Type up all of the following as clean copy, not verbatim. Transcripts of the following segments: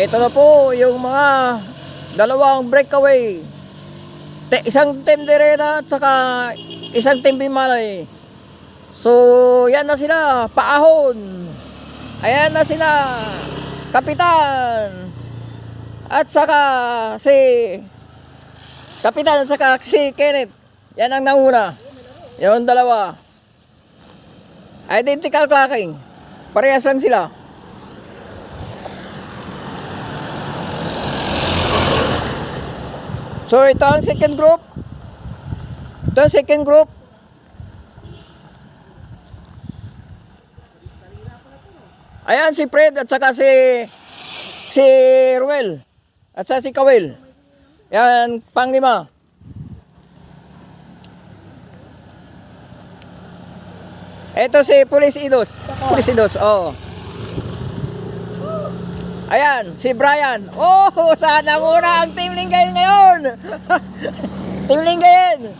ito na po yung mga dalawang breakaway. Isang team Direna at saka isang team Bimalay. So, yan na sila, paahon. Ayan na sila, kapitan. At saka si kapitan at saka si Kenneth. Yan ang nauna. Yung dalawa. Identical clocking. Parehas lang sila. So ito ang second group. Ito ang second group. Ayan si Fred at saka si Ruel at saka si Kawil. Yan panglima. Ito si Police Idos. Police Idos, oh. Ayan, si Brian. Oh, sana muna ang Team Lingayen ngayon. Team Lingayen.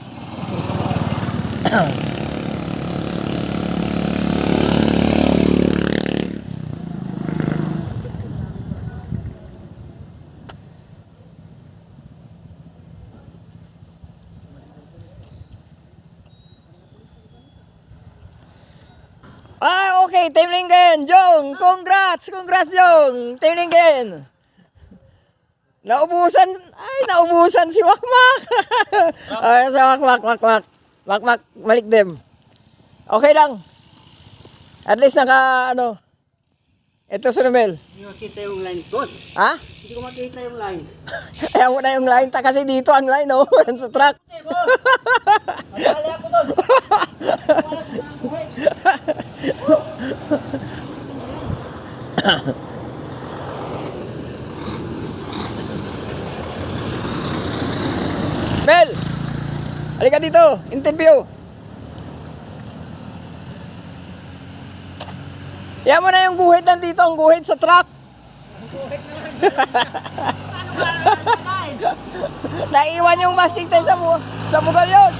Okay, Team Lingayen. Jong, congrats Jong. Team Lingayen. Naubusan si Wakmak. Ay, sa Wakmak, balik dem. Okay lang. At least ito si Romel. Hindi ko makita yung line ko. Ha? Hindi ko makita yung line. Ayaw mo na yung line. Kasi dito ang line, oh. Sa truck. Masali ako doon. Mel! Halika dito. Interview. Yan mo na yung guhit nandito. Ang guhit sa truck. Naiiwan yung masking tayo sa bugal yun.